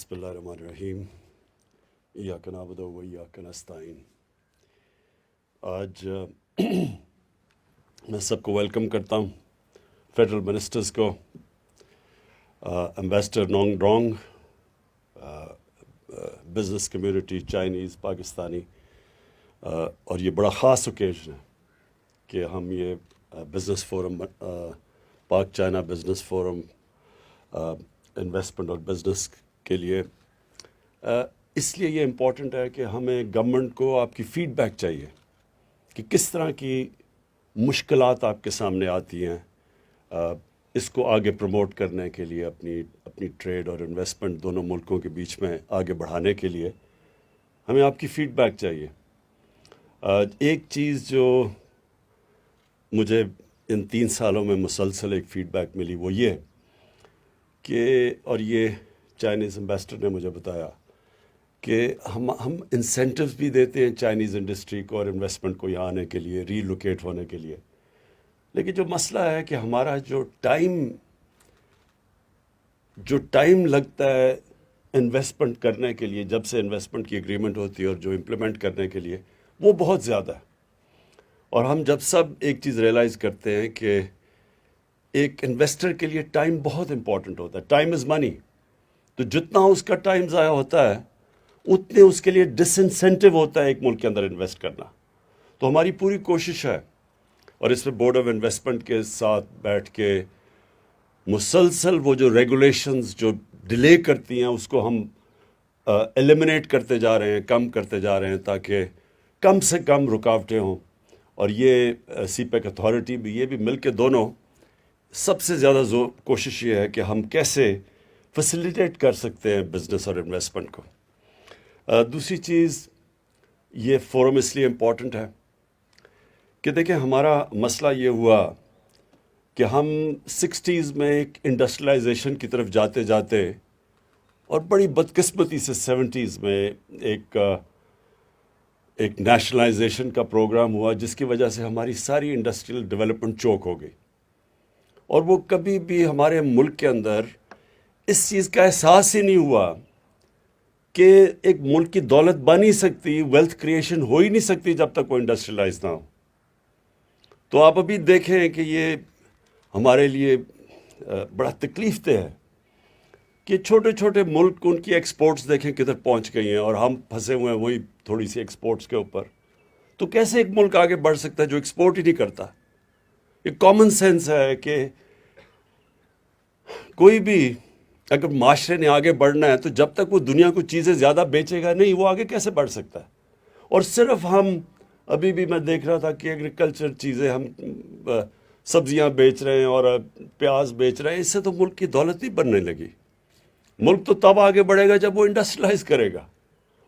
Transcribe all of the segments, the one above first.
بسم اللہ الرحمن الرحیم ایاک نعبد و ایاک نستعین۔ آج میں سب کو ویلکم کرتا ہوں، فیڈرل منسٹرز کو، ambassador نونگ ڈرونگ، business community Chinese Pakistani, اور یہ بڑا خاص اوکیزن ہے کہ ہم یہ بزنس فورم، پاک چائنا بزنس فورم انویسٹمنٹ اور بزنس کے لیے، اس لیے یہ امپورٹنٹ ہے کہ ہمیں گورنمنٹ کو آپ کی فیڈ بیک چاہیے کہ کس طرح کی مشکلات آپ کے سامنے آتی ہیں، اس کو آگے پروموٹ کرنے کے لیے، اپنی ٹریڈ اور انویسٹمنٹ دونوں ملکوں کے بیچ میں آگے بڑھانے کے لیے ہمیں آپ کی فیڈ بیک چاہیے۔ ایک چیز جو مجھے ان 3 سالوں میں مسلسل ایک فیڈ بیک ملی وہ یہ کہ، اور یہ چائنیز امبیسڈر نے مجھے بتایا کہ ہم انسینٹیوز بھی دیتے ہیں چائنیز انڈسٹری کو اور انویسٹمنٹ کو یہاں آنے کے لیے، ری لوکیٹ ہونے کے لیے، لیکن جو مسئلہ ہے کہ ہمارا جو ٹائم لگتا ہے انویسٹمنٹ کرنے کے لیے، جب سے انویسٹمنٹ کی اگریمنٹ ہوتی ہے اور جو امپلیمنٹ کرنے کے لیے، وہ بہت زیادہ ہے۔ اور ہم جب سب ایک چیز ریئلائز کرتے ہیں کہ ایک انویسٹر کے لیے ٹائم بہت امپورٹنٹ ہوتا ہے، ٹائم از منی، تو جتنا اس کا ٹائم ضائع ہوتا ہے اتنے اس کے لیے ڈس انسینٹیو ہوتا ہے ایک ملک کے اندر انویسٹ کرنا۔ تو ہماری پوری کوشش ہے، اور اس میں بورڈ آف انویسٹمنٹ کے ساتھ بیٹھ کے مسلسل وہ جو ریگولیشنز جو ڈیلے کرتی ہیں اس کو ہم ایلیمنیٹ کرتے جا رہے ہیں، کم کرتے جا رہے ہیں، تاکہ کم سے کم رکاوٹیں ہوں۔ اور یہ سی پیک اتھارٹی بھی، یہ بھی مل کے دونوں سب سے زیادہ کوشش یہ ہے کہ ہم کیسے فیسیلیٹیٹ کر سکتے ہیں بزنس اور انویسٹمنٹ کو۔ دوسری چیز، یہ فورم اس لیے امپورٹنٹ ہے کہ دیکھیں ہمارا مسئلہ یہ ہوا کہ ہم 60s میں ایک انڈسٹریلائزیشن کی طرف جاتے جاتے، اور بڑی بدقسمتی سے 70s میں ایک نیشنلائزیشن کا پروگرام ہوا، جس کی وجہ سے ہماری ساری انڈسٹریل ڈیولپمنٹ چوک ہو گئی، اور وہ کبھی بھی ہمارے ملک کے اندر اس چیز کا احساس ہی نہیں ہوا کہ ایک ملک کی دولت بن ہی سکتی، ویلتھ کریشن ہو ہی نہیں سکتی جب تک وہ انڈسٹریلائز نہ ہو۔ تو آپ ابھی دیکھیں کہ یہ ہمارے لیے بڑا تکلیف دہ ہے کہ چھوٹے چھوٹے ملک، ان کی ایکسپورٹس دیکھیں کدھر پہنچ گئی ہیں، اور ہم پھنسے ہوئے ہیں وہی تھوڑی سی ایکسپورٹس کے اوپر۔ تو کیسے ایک ملک آگے بڑھ سکتا ہے جو ایکسپورٹ ہی نہیں کرتا؟ یہ کامن سینس ہے کہ کوئی بھی اگر معاشرے نے آگے بڑھنا ہے تو جب تک وہ دنیا کو چیزیں زیادہ بیچے گا نہیں، وہ آگے کیسے بڑھ سکتا ہے؟ اور صرف ہم ابھی بھی میں دیکھ رہا تھا کہ ایگریکلچر چیزیں، ہم سبزیاں بیچ رہے ہیں اور پیاز بیچ رہے ہیں، اس سے تو ملک کی دولت نہیں بننے لگی۔ ملک تو تب آگے بڑھے گا جب وہ انڈسٹریلائز کرے گا۔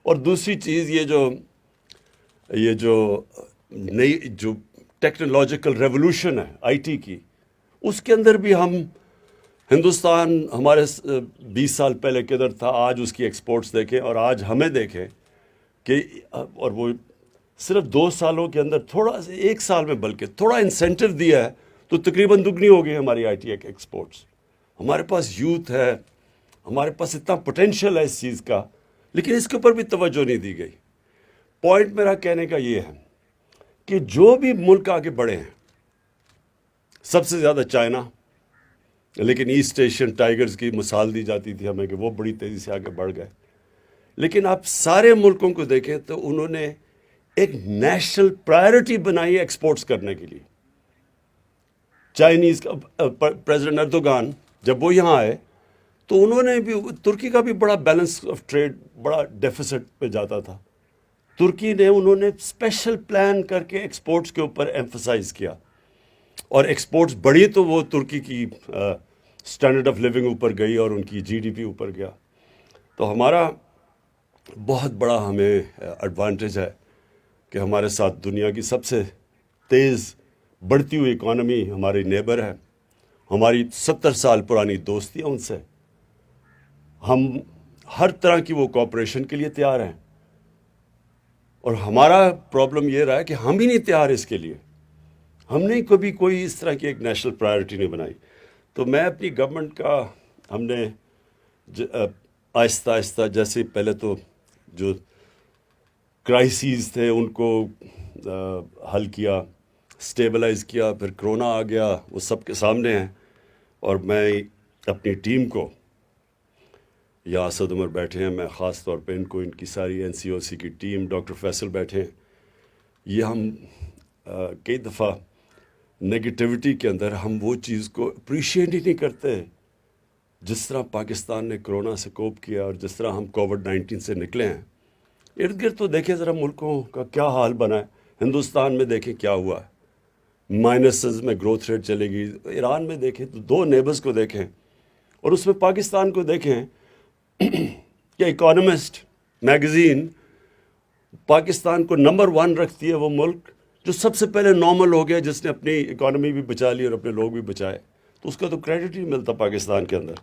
اور دوسری چیز، یہ جو نئی جو ٹیکنالوجیکل ریولوشن ہے آئی ٹی کی، اس کے اندر بھی ہندوستان ہمارے 20 سال پہلے کدھر تھا، آج اس کی ایکسپورٹس دیکھیں، اور آج ہمیں دیکھیں کہ، اور وہ صرف 2 سالوں کے اندر، تھوڑا سا 1 سال میں بلکہ تھوڑا انسینٹیو دیا ہے تو تقریباً دگنی ہو گئی ہماری آئی ٹی ایکسپورٹس۔ ہمارے پاس یوتھ ہے، ہمارے پاس اتنا پوٹینشیل ہے اس چیز کا، لیکن اس کے اوپر بھی توجہ نہیں دی گئی۔ پوائنٹ میرا کہنے کا یہ ہے کہ جو بھی ملک آگے بڑھے ہیں، سب سے زیادہ چائنا، لیکن ایسٹ ایشین ٹائیگرز کی مثال دی جاتی تھی ہمیں کہ وہ بڑی تیزی سے آگے بڑھ گئے، لیکن آپ سارے ملکوں کو دیکھیں تو انہوں نے ایک نیشنل پرائرٹی بنائی ہے ایکسپورٹس کرنے کے لیے۔ چائنیز کا پریزیڈنٹ اردوغان جب وہ یہاں آئے تو انہوں نے بھی، ترکی کا بھی بڑا بیلنس آف ٹریڈ بڑا ڈیفیسٹ پہ جاتا تھا، ترکی نے، انہوں نے اسپیشل پلان کر کے ایکسپورٹس کے اوپر ایمفسائز کیا، اور ایکسپورٹس بڑھی تو وہ ترکی کی سٹینڈرڈ آف لیونگ اوپر گئی اور ان کی جی ڈی پی اوپر گیا۔ تو ہمارا بہت بڑا ہمیں ایڈوانٹیج ہے کہ ہمارے ساتھ دنیا کی سب سے تیز بڑھتی ہوئی اکانومی ہماری نیبر ہے، ہماری 70 سال پرانی دوستی ہے ان سے، ہم ہر طرح کی وہ کوآپریشن کے لیے تیار ہیں، اور ہمارا پرابلم یہ رہا ہے کہ ہم ہی نہیں تیار اس کے لیے، ہم نے کبھی کوئی اس طرح کی ایک نیشنل پرائرٹی نہیں بنائی۔ تو میں اپنی گورنمنٹ کا، ہم نے آہستہ آہستہ جیسے پہلے تو جو کرائسیز تھے ان کو حل کیا، اسٹیبلائز کیا، پھر کرونا آ گیا، وہ سب کے سامنے ہیں. اور میں اپنی ٹیم کو، یا اسد عمر بیٹھے ہیں، میں خاص طور پہ ان کو، ان کی ساری NCOC کی ٹیم، ڈاکٹر فیصل بیٹھے ہیں، یہ ہم کئی دفعہ نگیٹیوٹی کے اندر ہم وہ چیز کو اپریشیٹ ہی نہیں کرتے جس طرح پاکستان نے کرونا سے کوپ کیا اور جس طرح ہم کووڈ-19 سے نکلے ہیں. ارد گرد تو دیکھیں ذرا ملکوں کا کیا حال بنا ہے. ہندوستان میں دیکھیں کیا ہوا ہے، مائنسز میں گروتھ ریٹ چلے گی. ایران میں دیکھیں تو 2 نیبرز کو دیکھیں، اور اس میں پاکستان کو دیکھیں کہ اکانومسٹ میگزین پاکستان کو نمبر 1 رکھتی ہے، وہ ملک جو سب سے پہلے نارمل ہو گیا، جس نے اپنی اکانومی بھی بچا لی اور اپنے لوگ بھی بچائے. تو اس کا تو کریڈٹ ہی ملتا پاکستان کے اندر.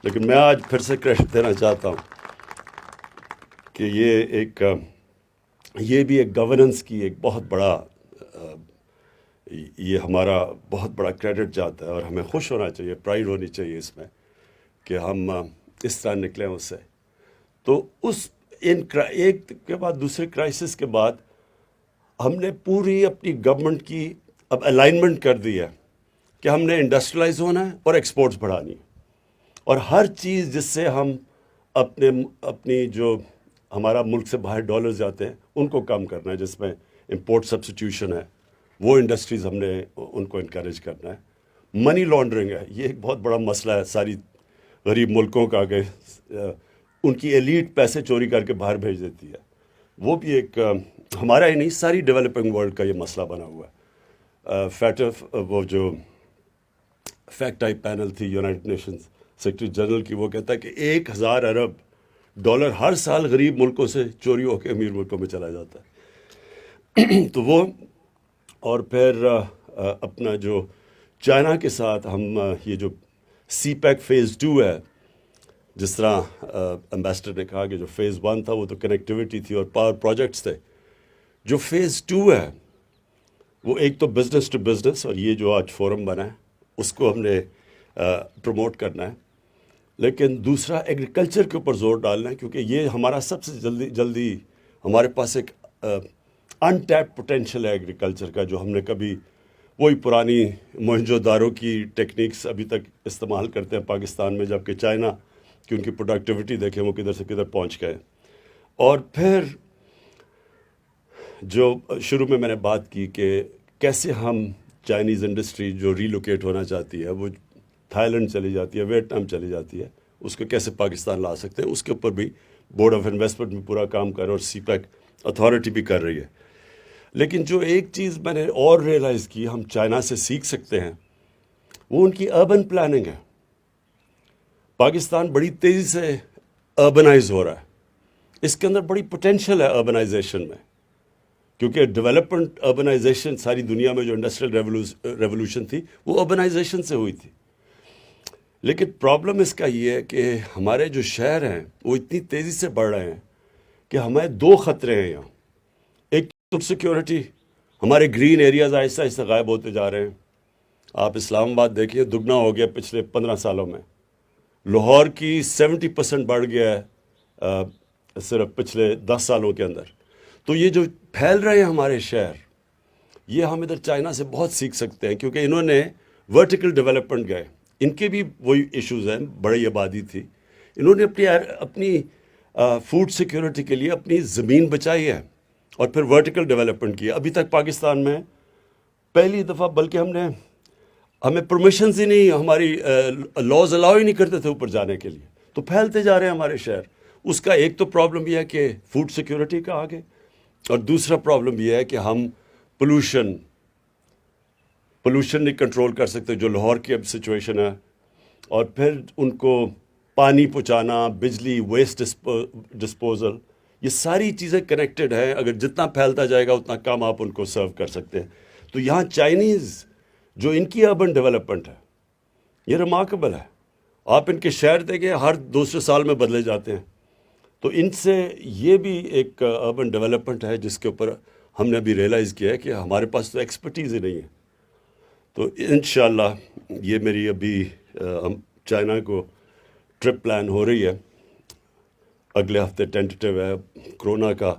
لیکن میں آج پھر سے کریڈٹ دینا چاہتا ہوں کہ یہ بھی ایک گورننس کی ایک بہت بڑا، یہ ہمارا بہت بڑا کریڈٹ جاتا ہے، اور ہمیں خوش ہونا چاہیے، پرائیڈ ہونی چاہیے اس میں کہ ہم اس طرح نکلیں اس سے. تو ایک کے بعد دوسرے کرائسس کے بعد ہم نے پوری اپنی گورنمنٹ کی اب الائنمنٹ کر دی ہے کہ ہم نے انڈسٹریلائز ہونا ہے اور ایکسپورٹس بڑھانی ہے، اور ہر چیز جس سے ہم اپنی جو ہمارا ملک سے باہر ڈالرز جاتے ہیں ان کو کم کرنا ہے، جس میں امپورٹ سبسٹیوشن ہے، وہ انڈسٹریز ہم نے ان کو انکریج کرنا ہے. منی لانڈرنگ ہے، یہ ایک بہت بڑا مسئلہ ہے ساری غریب ملکوں کا، کہ ان کی ایلیٹ پیسے چوری کر کے باہر بھیج دیتی ہے. وہ بھی ایک ہمارا ہی نہیں، ساری ڈیولپنگ ورلڈ کا یہ مسئلہ بنا ہوا ہے. وہ جو فیکٹ آئی پینل تھی یونائٹڈ نیشنز سیکرٹری جنرل کی، وہ کہتا ہے کہ 1000 ارب ڈالر ہر سال غریب ملکوں سے چوری ہو کے امیر ملکوں میں چلا جاتا ہے. تو وہ، اور پھر اپنا جو چائنا کے ساتھ ہم یہ جو سی پیک فیز 2 ہے، جس طرح امبیسڈر نے کہا کہ جو فیز 1 تھا وہ تو کنیکٹیوٹی تھی اور پاور پروجیکٹس تھے، جو فیز 2 ہے وہ ایک تو بزنس ٹو بزنس، اور یہ جو آج فورم بنا ہے اس کو ہم نے پروموٹ کرنا ہے. لیکن دوسرا ایگریکلچر کے اوپر زور ڈالنا ہے، کیونکہ یہ ہمارا سب سے جلدی ہمارے پاس ایک ان ٹیپ پوٹینشیل ہے ایگریکلچر کا، جو ہم نے کبھی وہی پرانی موہنجو دارو کی ٹیکنیکس ابھی تک استعمال کرتے ہیں پاکستان میں، جبکہ چائنا کی ان کی پروڈکٹیوٹی دیکھیں وہ کدھر سے کدھر پہنچ گئے. اور پھر جو شروع میں نے بات کی کہ کیسے ہم چائنیز انڈسٹری جو ریلوکیٹ ہونا چاہتی ہے، وہ تھائی لینڈ چلی جاتی ہے، ویتنام چلی جاتی ہے، اس کو کیسے پاکستان لا سکتے ہیں، اس کے اوپر بھی بورڈ آف انویسٹمنٹ میں پورا کام کر رہا ہے، اور سی پیک اتھارٹی بھی کر رہی ہے. لیکن جو ایک چیز میں نے اور ریئلائز کی ہم چائنا سے سیکھ سکتے ہیں، وہ ان کی اربن پلاننگ ہے. پاکستان بڑی تیزی سے اربنائز ہو رہا ہے، اس کے اندر بڑی پوٹینشیل ہے اربنائزیشن میں، کیونکہ ڈیولپمنٹ اربنائزیشن ساری دنیا میں جو انڈسٹریل ریولوشن تھی وہ اربنائزیشن سے ہوئی تھی. لیکن پرابلم اس کا یہ ہے کہ ہمارے جو شہر ہیں وہ اتنی تیزی سے بڑھ رہے ہیں کہ ہمیں 2 خطرے ہیں یہاں. ایک تو سیکیورٹی، ہمارے گرین ایریاز آہستہ آہستہ غائب ہوتے جا رہے ہیں. آپ اسلام آباد دیکھیے، دگنا ہو گیا پچھلے 15 سالوں میں. لاہور کی 70% بڑھ گیا ہے صرف پچھلے 10 سالوں کے اندر. تو یہ جو پھیل رہے ہیں ہمارے شہر، یہ ہم ادھر چائنا سے بہت سیکھ سکتے ہیں، کیونکہ انہوں نے ورٹیکل ڈیولپمنٹ گئے. ان کے بھی وہی ایشوز ہیں، بڑی آبادی تھی، انہوں نے اپنی فوڈ سیکیورٹی کے لیے اپنی زمین بچائی ہے اور پھر ورٹیکل ڈیولپمنٹ کی. ابھی تک پاکستان میں پہلی دفعہ، بلکہ ہمیں پرمیشنز ہی نہیں، ہماری لاز الاؤ ہی نہیں کرتے تھے اوپر جانے کے لیے. تو پھیلتے جا رہے ہیں ہمارے شہر. اس کا ایک تو پرابلم یہ ہے کہ فوڈ سیکیورٹی کا آگے، اور دوسرا پرابلم یہ ہے کہ ہم پولوشن نہیں کنٹرول کر سکتے، جو لاہور کی اب سچویشن ہے. اور پھر ان کو پانی پہنچانا، بجلی، ویسٹ ڈسپوزل، یہ ساری چیزیں کنیکٹڈ ہیں. اگر جتنا پھیلتا جائے گا اتنا کم آپ ان کو سرو کر سکتے ہیں. تو یہاں چائنیز جو ان کی اربن ڈیولپمنٹ ہے یہ ریمارکیبل ہے. آپ ان کے شہر دیکھیں، ہر دوسرے سال میں بدلے جاتے ہیں. تو ان سے یہ بھی ایک اربن ڈیولپمنٹ ہے جس کے اوپر ہم نے ابھی ریئلائز کیا ہے کہ ہمارے پاس تو ایکسپرٹیز ہی نہیں ہے. تو انشاءاللہ یہ میری ابھی چائنا کو ٹرپ پلان ہو رہی ہے. اگلے ہفتے ٹینٹیو ہے کرونا کا،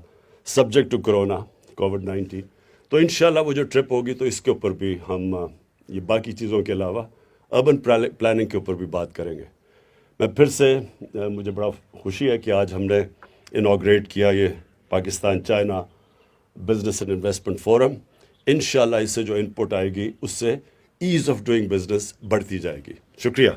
سبجیکٹ ٹو کرونا کووڈ-19. تو انشاءاللہ وہ جو ٹرپ ہوگی تو اس کے اوپر بھی ہم یہ باقی چیزوں کے علاوہ اربن پلاننگ کے اوپر بھی بات کریں گے. میں پھر سے مجھے بڑا خوشی ہے کہ آج ہم نے انوگریٹ کیا یہ Pakistan China business and investment forum. انشاءاللہ اس سے جو ان پٹ آئے گی اس سے ایز آف ڈوئنگ بزنس بڑھتی جائے گی. شکریہ.